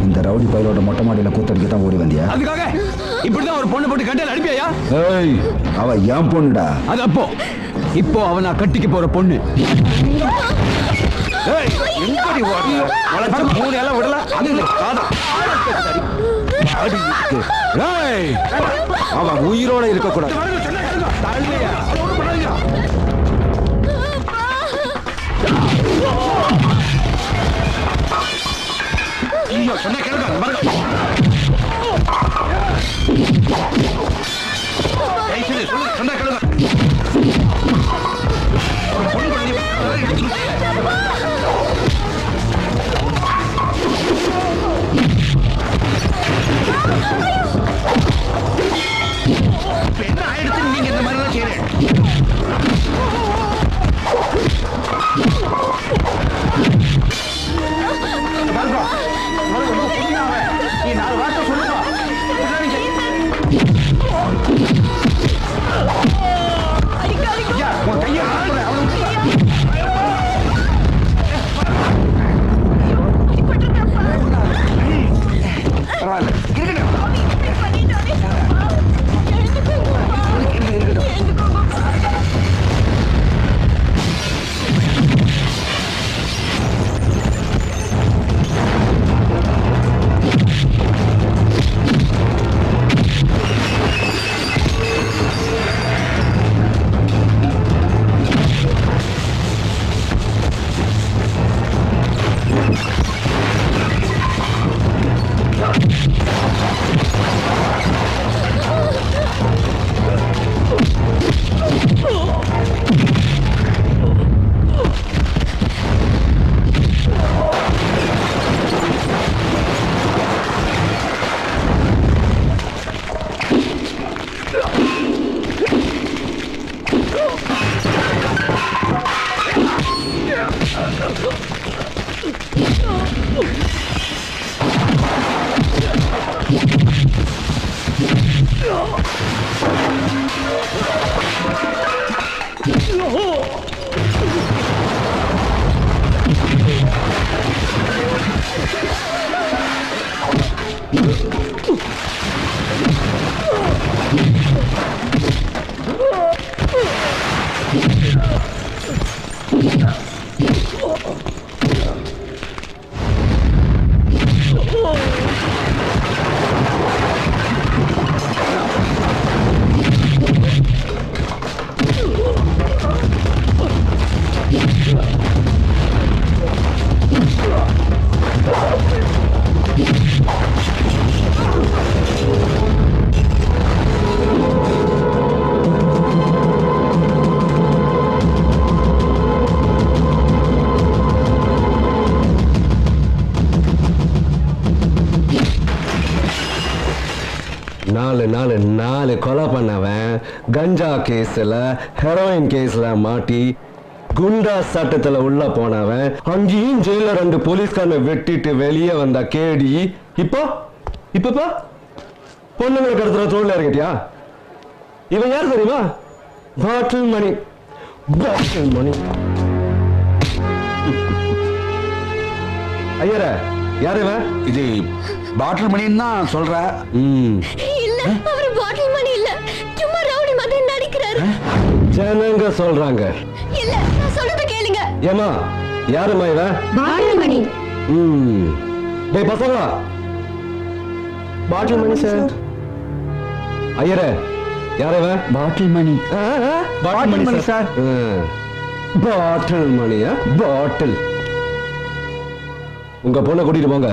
இந்த ரவுடி பயிரோட மொட்டை மாடியில கூத்தடிக்க தான் ஓடி வந்தியா? அதுக்காக இப்படிதான் ஒரு பொண்ணு போட்டு கட்டையில அனுப்பியா? அவ ஏன் பொண்ணுடா? அது அப்போ இப்போ அவன் நான் கட்டிக்க போற பொண்ணு. அவன் உயிரோட இருக்க கூடாது. சொன்ன என்ன ஆயிடுச்சு? நீங்க இந்த மாதிரி தான் செய்யறேன். நீ 4 வார்த்தை சொல்லுங்க. உன் கையை நாலு கொலை பண்ணவன் கஞ்சா கேஸ்ல ஹெரோயின் கேஸ்ல மாட்டி குண்டா சட்டத்துல உள்ள போனவன் அங்கேயும் ஜெயில 2 போலீஸ்காரனை வெட்டிட்டு வெளியே வந்த கேடி இப்போ பொண்ணுங்களை கடத்துற தோல்ல இறங்கிட்டியா? இவன் யார் தெரியுமா? பாட்டில் மணி. ஐயர யாரு இவன்? இது பாட்டில் மணின்னு தான் சொல்ற. இல்ல, அவர் பாட்டில் மணி இல்ல, சும்மா ரவுடி மாதிரி நடிக்கிறாரு. ஜனங்க சொல்றாங்க. இல்ல, நான் சொல்றத கேளுங்க. ஏமா யாருமா இவன்? பாட்டில் மணி. டேய் பசங்களா, பாட்டில் மணி சார். ஐயரே யாரு இவன்? பாட்டில் மணி. பாட்டில் மணி சார். பாட்டில் மணியா? பாட்டில். உங்க பொண்ணை கூட்டிட்டு போங்க.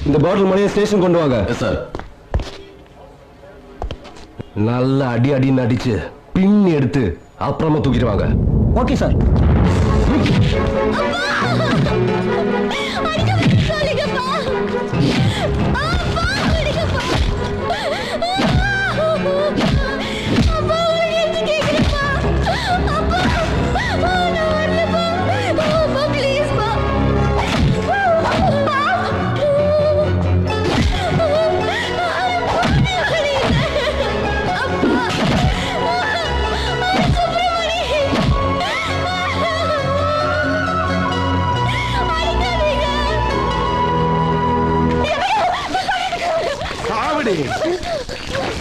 இந்த பாட்டில் மணியை ஸ்டேஷன் கொண்டு வாங்க. சார். நல்ல அடி நடிச்சு பின் எடுத்து அப்புறமா தூக்கிட்டு வாங்க. Okay sir.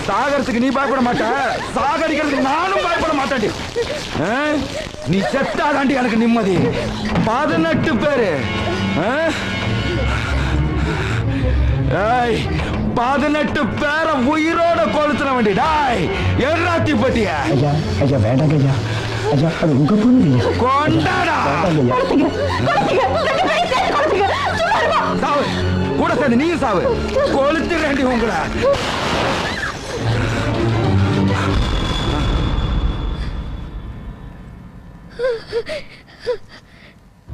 சாகறதுக்கு நீ பயப்பட மாட்ட, சாகடிக்கிறதுக்கு நானும் பயப்பட மாட்டேன். நீ செத்தாதாண்டி எனக்கு நிம்மதி. 18 பேரு 18 பேரை உயிரோட கொளுத்துற வேண்டி. டாய் எர்ராத்தி பட்டிய ஐயா ஐயா வேண்டாங்க ஐயா. ஐயா அது உங்க பொண்ணு. கொண்டாடா சாவு, கூட சேர்ந்து நீ சாவு. கொளுத்துறேன்டி உங்களை.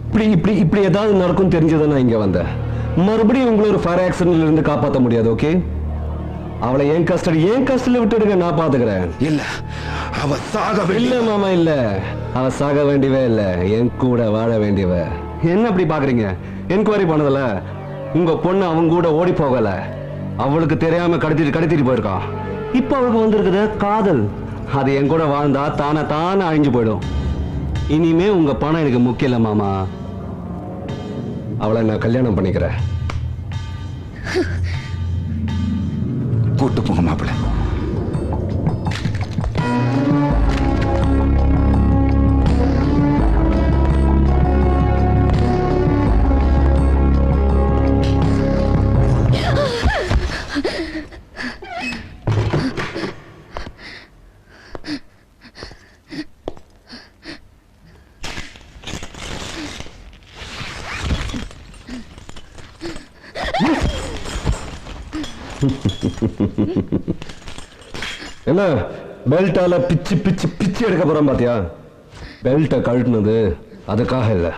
இப்படி இப்படி இப்படி ஏதாவது நடக்கும் தெரிஞ்சதை நான் இங்க வந்தேன். மறுபடியும் உங்களை ஒரு ஃபயர் ஆக்சிடென்ட்ல இருந்து காப்பாற்ற முடியாது. ஓகே, அவளை என் கஸ்டடியில விட்டுடுங்க, நான் பாத்துக்கிறேன். இல்ல, அவ சாக இல்ல மாமா, இல்ல, அவ சாக வேண்டியவே இல்ல, என் கூட வாழ வேண்டியவ. என்ன அப்படி பாக்குறீங்க? என்கொயரி பண்ணதுல உங்க பொண்ணு அவங்க கூட ஓடி போகல, அவளுக்கு தெரியாம கடத்திட்டு போயிருக்கான். இப்ப அவளுக்கு வந்திருக்குது காதல். அது என் கூட வாழ்ந்தா தானே அழிஞ்சு போயிடும். இனிமே உங்க பணம் எனக்கு முக்கியம் இல்ல மாமா, அவளை நான் கல்யாணம் பண்ணிக்கிறேன். கூட்டு போங்க மாப்பிள்ள. என்ன பெல்ட்டால பிச்சு பிச்சு பிச்சு எடுக்க போறோம் பாத்தியா? பெல்ட்டை கழட்டினது அதுக்காக இல்ல.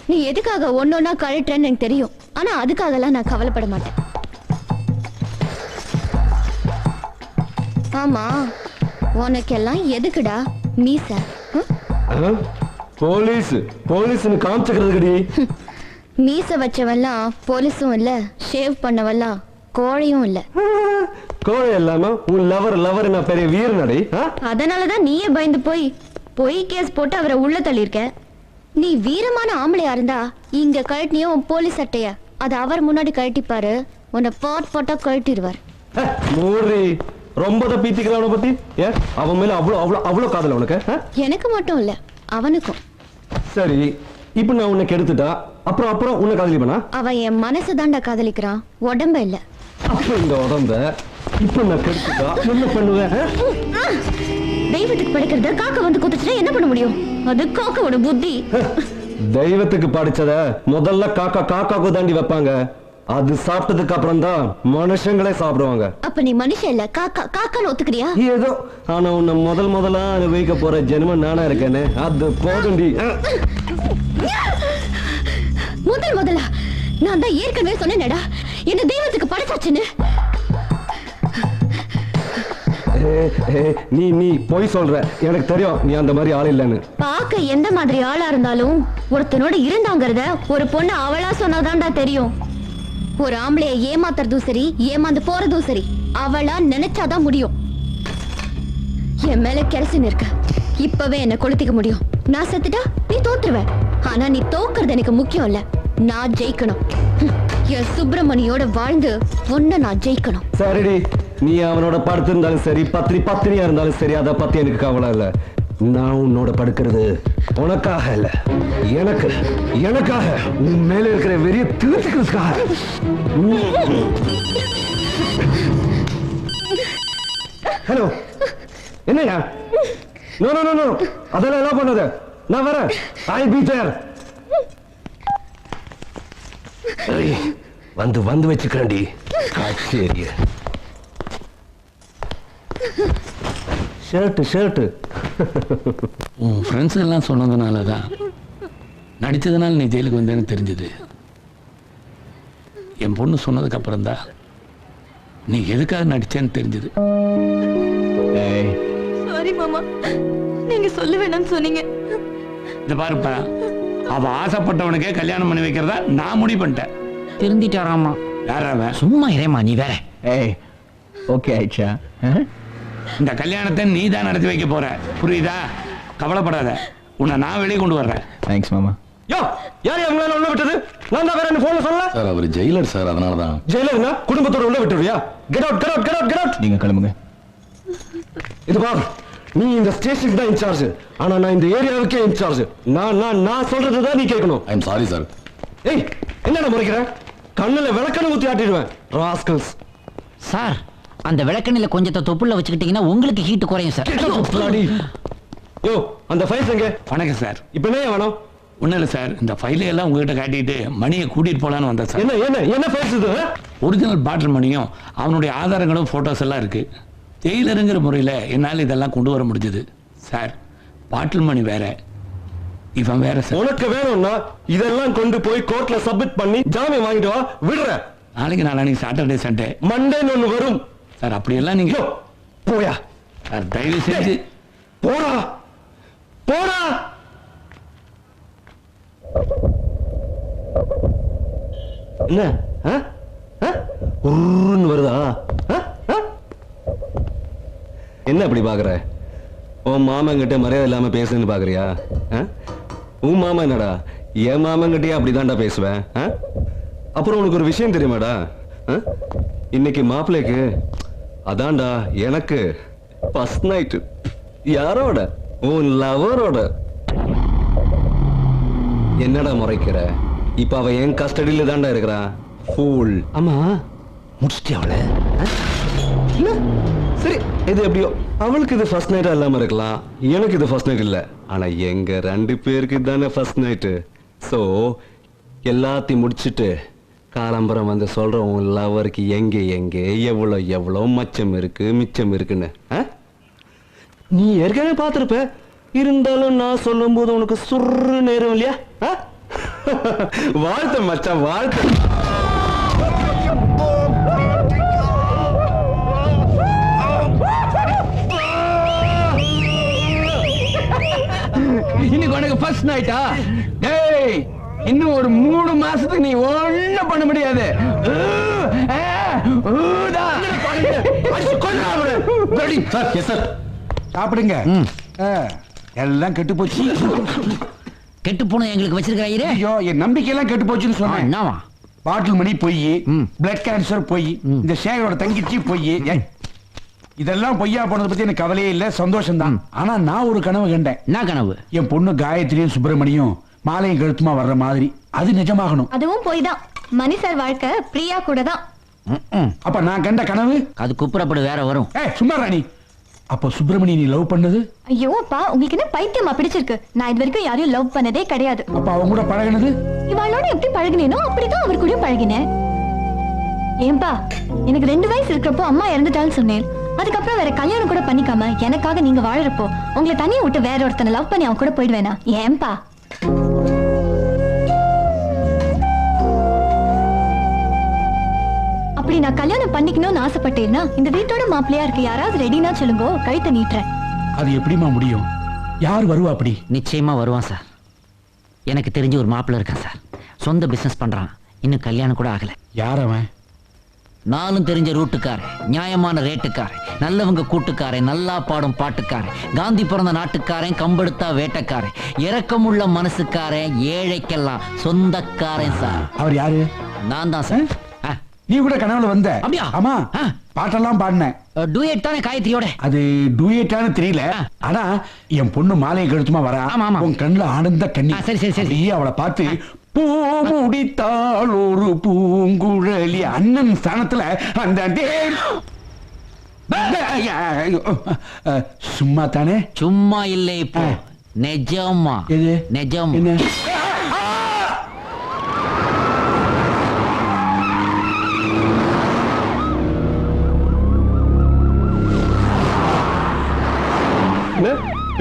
நீ எதுக்காக ஒன்னொன்னா கழட்டுறேன்னு எனக்கு தெரியும். ஆனா அதுக்காகலாம் நான் கவலைப்பட மாட்டேன். ஆமா, உனக்கெல்லாம் எதுக்குடா மீச? போலீஸ்னு காமிச்சுக்கிறதுக்கடி. மீச வச்சவெல்லாம் போலீஸும் இல்ல, ஷேவ் பண்ணவெல்லாம் கோழையும் இல்ல. கோழை இல்லாம உன் லவர் நான் பெரிய வீரனடி. அதனாலதான் நீயே பயந்து போய் கேஸ் போட்டு அவரை உள்ள தள்ளியிருக்க. நீ வீரமான ஆம்பளையா இருந்தா இங்க கழட்டினியோ உன் போலீஸ் சட்டைய அது அவர் முன்னாடி கழட்டிப்பாரு, உன்னை போட்டா கழட்டிடுவார். மூரி ரொம்ப தான் பீத்திக்கிற அவனை பத்தி. அவன் மேல அவ்வளவு காதல் உனக்கு? எனக்கு மட்டும் இல்ல, அவனுக்கும். சரி, இப்ப நான் உன்னை கெடுத்துட்டா அப்புறம் உன்னை காதலிப்பனா? அவன் என் மனசு தாண்டா காதலிக்கிறான், உடம்ப இல்ல. அப்ப இந்த உடம்ப இப்ப நான் கெடுத்துட்டா என்ன பண்ணுவேன்? தெய்வத்துக்கு படிக்கிறத காக்க வந்து குத்துச்சுன்னா என்ன பண்ண முடியும்? அது காக்காவோட புத்தி. தெய்வத்துக்கு படிச்சத முதல்ல காக்காக்கு தாண்டி வைப்பாங்க. அது சாப்பிட்டதுக்கு அப்புறம் தான் மனுஷங்களே சாப்பிடுவாங்க. அப்ப நீ மனுஷன் இல்ல, காக்கான்னு ஒத்துக்கிறியா? ஏதோ, ஆனா உன்னை முதலா அனுபவிக்க போற ஜென்மம் நானா இருக்கேன்னு அது போதுண்டி. முதலா நான் தான் ஏற்கனவே சொன்னேனடா, என்ன தெய்வத்துக்கு படைச்சாச்சுன்னு. நீ போய் சொல்ற, எனக்கு தெரியும் நீ அந்த மாதிரி ஆள் இல்லன்னு. பாக்க எந்த மாதிரி ஆளா இருந்தாலும் ஒருத்தனோட இருந்தாங்கிறத ஒரு பொண்ணு அவளா சொன்னாதான்டா தெரியும். ஒரு ஆம்பளைய ஏமாத்துறதும் சரி, ஏமாந்து போறதும் சரி, அவளா நினைச்சாதான் முடியும். என் மேல கெரசின் இருக்க, இப்பவே என்ன கொளுத்திக்க முடியும். நான் செத்துட்டா நீ தோத்துருவ. ஆனா நீ தோக்குறது எனக்கு முக்கியம் இல்ல, நான் ஜெயிக்கணும். என் சுப்பிரமணியோட வாழ்ந்து ஒன்ன நான் ஜெயிக்கணும். சரிடி, நீ அவனோட படுத்திருந்தாலும் சரி, பத்தினியா இருந்தாலும் சரி, அதை பத்தி எனக்கு கவலை இல்ல. நான் உன்னோட படுக்கிறது உனக்காக இல்ல, எனக்காக, உன் மேல இருக்கிற வெறிய தீர்த்துக்கிறதுக்காக. ஹலோ, என்னையா? நோ, அதெல்லாம் என்ன பண்ணது? நான் வரேன். I'll be there. வந்து வச்சுக்கண்டி காட்சி. ஷர்ட் உன் ஃப்ரெண்ட்ஸ் எல்லாம் சொன்னதுனால தான், நடித்ததுனால நீ ஜெயிலுக்கு வந்தேன்னு தெரிஞ்சது. என் பொண்ணு சொன்னதுக்கு அப்புறம் தான் நீ எதுக்காக நடிச்சேன்னு தெரிஞ்சது. சாரி மாமா, நீங்க சொல்ல வேணாம்னு சொன்னீங்க. இதை பாருப்பா, அவ ஆசைப்பட்டவனுக்கே கல்யாணம் பண்ணி வைக்கிறதா நான் முடிவு பண்ணிட்டேன். திருந்திட்டாராமா. யாராவ? சும்மா இரேமா, நீ வேற. ஓகே ஆயிடுச்சா? இந்த கல்யாணத்தை நீ தான் நடத்தி வைக்க போற, புரியுதா? கவலைப்படாத, உன்னை நான் வெளியே கொண்டு வர்றேன். தேங்க்ஸ் மாமா. யோ, யார் அவங்களால உள்ள விட்டது? நான் தான் வேற போன்ல சொல்ல. சார் அவர் ஜெயிலர் சார், அதனாலதான். ஜெயிலர்னா குடும்பத்தோட உள்ள விட்டுருவியா? Get out get out get out get out. நீங்க கிளம்புங்க. இது பாரு, நீ இந்த ஸ்டேஷனுக்கு தான் இன்சார்ஜ், ஆனா நான் இந்த ஏரியாவுக்கே இன்சார்ஜ். நான் சொல்றது தான் நீ கேட்கணும். I am sorry sir. ஏய், என்னடா முறைக்கிற? கண்ணுல விளக்கணை ஊத்தி ஆட்டிடுவேன் ராஸ்கல்ஸ். சார், அந்த விளக்கண்ணில கொஞ்சத்தை தொப்புள்ள வச்சுக்கிட்டீங்கன்னா உங்களுக்கு ஹீட் குறையும் சார். யோ, அந்த ஃபைல்ஸ் எங்க? வணக்கம் சார். இப்ப என்ன வேணும்? ஒன்றும் இல்லை சார், இந்த ஃபைலை எல்லாம் உங்ககிட்ட காட்டிட்டு மணியை கூட்டிட்டு போலான்னு வந்தேன் சார். என்ன என்ன என்ன ஃபைல்ஸ் இது? ஒரிஜினல் பாட்டில் மணியும் அவனுடைய ஆதாரங்களும் ஃபோட்டோஸ் எல்லாம் இருக்கு. ஜெயிலருங்கிற முறையில் என்னால் இதெல்லாம் கொண்டு வர முடிஞ்சது சார். பாட்டில் மணி வேற, இவன் வேற சார். உனக்கு வேணும்னா இதெல்லாம் கொண்டு போய் கோர்ட்ல சப்மிட் பண்ணி ஜாமீன் வாங்கிட்டு வா, விடுற. நாளைக்கு சாட்டர்டே சண்டே மண்டேன்னு ஒண்ணு வரும் சார். அப்படியெல்லாம் நீங்க போயா சார், தயவு செஞ்சு போடா போடா. என்ன உருன்னு வருதா? என்ன அப்படி பாக்குற? உன் மாமங்கிட்ட மரியாதை இல்லாம பேசுன்னு பாக்குறியா? உன் மாமா என்னடா, என் மாமங்கிட்டே அப்படிதான்டா பேசுவேன். அப்புறம் உனக்கு ஒரு விஷயம் தெரியுமாடா? இன்னைக்கு மாப்பிள்ளைக்கு அதான்டா எனக்கு ஃபர்ஸ்ட் நைட். யாரோட? உன் லவரோட. என்னடா முறைக்கிற? இப்ப அவ என் கஸ்டடியில தான்டா இருக்கிறா. ஃபூல். ஆமா, முடிச்சிட்டியா அவளை? சரி, இது எப்படியோ அவளுக்கு இது ஃபர்ஸ்ட் நைட்டா இல்லாம இருக்கலாம், எனக்கு இது ஃபர்ஸ்ட் நைட் இல்ல. ஆனா எங்க ரெண்டு பேருக்கு தானே ஃபர்ஸ்ட் நைட்டு. சோ எல்லாத்தையும் முடிச்சிட்டு காலம்பரம் வந்து சொல்ற உன் லவருக்கு எங்க எங்க எவ்வளவு எவ்வளவு மச்சம் இருக்கு மிச்சம் இருக்குன்னு. நீ ஏற்கனவே பார்த்திருப்ப, இருந்தாலும் நான் சொல்லும் போது உனக்கு சுர்ரு நேரம் இல்லையா? வாழ்த்து மச்சான், வாழ்த்து. இன்னைக்கு உனக்கு ஃபர்ஸ்ட் நைட்டா? டேய், இன்னும் ஒரு 3 மாசத்துக்கு நீ ஒண்ணும் பண்ண முடியாது. சாப்பிடுங்க. எல்லாம் கெட்டு போச்சு. கெட்டு போன எங்களுக்கு வச்சிருக்காயிரே. ஐயோ, என் நம்பிக்கை எல்லாம் கெட்டு போச்சுன்னு சொன்னேன். என்னவா? பாட்டில் மணி பொய், பிளட் கேன்சர் பொய், இந்த சேகரோட தங்கிச்சி பொய். இதெல்லாம் பொய்யா போனதை பத்தி எனக்கு கவலையே இல்ல, சந்தோஷம் தான். ஆனா நான் ஒரு கனவு கண்டேன். என்ன கனவு? என் பொண்ணு காயத்ரியும் சுப்பிரமணியும் மாலையும் கழுத்துமா வர்ற மாதிரி. அது நிஜமாகணும். அதுவும் போய் தான். மணி சார் வாழ்க்கை பிரியா கூட தான். அப்ப நான் கண்ட கனவு அது குப்புறப்படு வேற வரும். சும்மா ராணி. அப்ப சுப்பிரமணி நீ லவ் பண்ணது? ஐயோ அப்பா, உங்களுக்கு என்ன பைத்தியமா பிடிச்சிருக்கு? நான் இது வரைக்கும் யாரையும் லவ் பண்ணதே கிடையாது. அப்ப அவங்க கூட பழகினது? இவாளோட எப்படி பழகினேனோ அப்படிதான் அவர் கூட பழகினேன். ஏன்பா, எனக்கு 2 வயசு இருக்கிறப்போ அம்மா இறந்துட்டான்னு சொன்னேன். அதுக்கப்புறம் வேற கல்யாணம் கூட பண்ணிக்காம எனக்காக நீங்க வாழறப்போ உங்களை தனியா விட்டு வேற ஒருத்தனை லவ் பண்ணி அவன் கூட போயிடுவேனா? ஏன்பா? அப்படி நான் கல்யாணம் பண்ணிக்கணும்னு ஆசைப்பட்டேன்னா இந்த வீட்டோட மாப்பிள்ளையா இருக்க யாராவது ரெடினா சொல்லுங்க, கழுத்தை நீட்டுறேன். அது எப்படிமா முடியும்? யார் வருவா அப்படி? நிச்சயமா வருவான் சார். எனக்கு தெரிஞ்ச ஒரு மாப்பிள்ளை இருக்கான் சார். சொந்த பிசினஸ் பண்றான். இன்னும் கல்யாணம் கூட ஆகல. யார் அவன்? நானும் தெரிஞ்ச ரூட்டுக்காரன், நியாயமான ரேட்டுக்காரன், நல்லவங்க கூட்டுக்காரன், நல்லா பாடும் பாட்டுக்காரன், காந்தி பிறந்த நாட்டுக்காரன், கம்பெடுத்தா வேட்டைக்காரன், இரக்கமுள்ள மனசுக்காரன், ஏழைக்கெல்லாம் சொந்தக்காரன் சார். அவர் யாரு? நான் தான் சார். நீ கூட கனவுல வந்த? அப்படியா? ஆமா, பாட்டெல்லாம் பாடினேன். டூயட் தானே காயத்ரியோட? அது டூயட்டானு தெரியல. ஆனா என் பொண்ணு மாலையை கழுத்துமா வரா. உன் கண்ணுல ஆனந்த கண்ணி. சரி சரி சரி. அவளை பார்த்து பூ முடித்தாள் ஒரு பூங்குழலி அண்ணன் ஸ்தானத்துல அந்த சும்மா தானே? சும்மா இல்லை, இப்போ நிஜமா. எது நிஜம்? என்ன?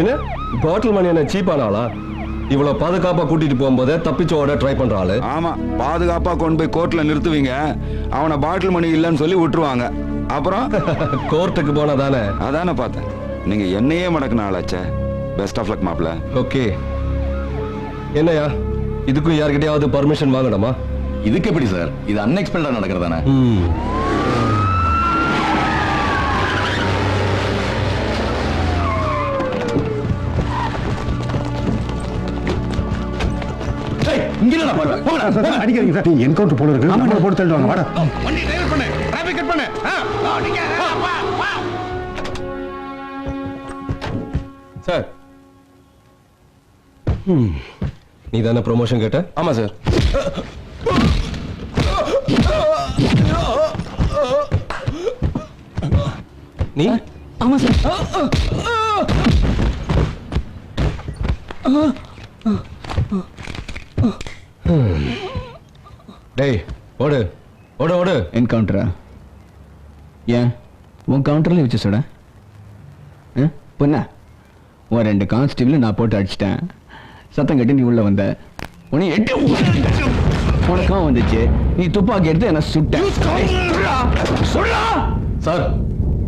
என்ன பாட்டில் மணி என்ன சீப்பானாளா? இவ்வளவு பாதுகாப்பா கூட்டிட்டு போகும்போது தப்பிச்சு ஓட ட்ரை பண்ற ஆளு. ஆமா, பாதுகாப்பா கொண்டு போய் கோர்ட்ல நிறுத்துவீங்க, அவனை பாட்டில் மணி இல்லைன்னு சொல்லி விட்டுருவாங்க. அப்புறம் கோர்ட்டுக்கு போனா தானே? அதானே பார்த்தேன். நீங்க என்னையே மடக்குன ஆளாச்சே. பெஸ்ட் ஆஃப் லக் மாப்ள. ஓகே, என்னையா இதுக்கும் யார்கிட்டயாவது பர்மிஷன் வாங்கணுமா? இதுக்கு எப்படி சார்? இது அன்எக்ஸ்பெக்டடா நடக்கிறதானே? இங்க இல்லடா போடுவேன். போங்கடா, போங்க. அடிக்கிறீங்க சார் என்கவுண்டர் போல இருக்கு நம்மள போட்டு தள்ளுவாங்க வாடா வண்டி டிரைவர் பண்ணு, டிராபிக் கட் பண்ணு. அடிங்க. வா, வா. சார் நீ தானே ப்ரொமோஷன் கேட்ட? ஆமா சார். நீ? ஆமா சார். டேய் ஓடு ஓடு ஓடு. என்கவுண்டரா ஏன் உன் கவுண்டர்ல வச்சு சொல்ல பொண்ணா உன் 2 கான்ஸ்டபிள் நான் போட்டு அடிச்சிட்டேன். சத்தம் கட்டி நீ உள்ள வந்த உன்னை எட்டு உனக்கும் வந்துச்சு. நீ துப்பாக்கி எடுத்து என்ன சுட்ட. சார்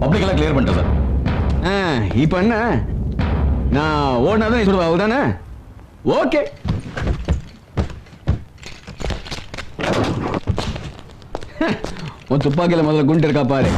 பப்ளிக் எல்லாம் கிளியர் பண்ணிட்டேன் சார். இப்ப என்ன நான் ஓடினாதான் நீ சொல்லுவா தானே? ஓகே உன் துப்பாக்கியில முதல்ல குண்டு இருக்கா பாரு.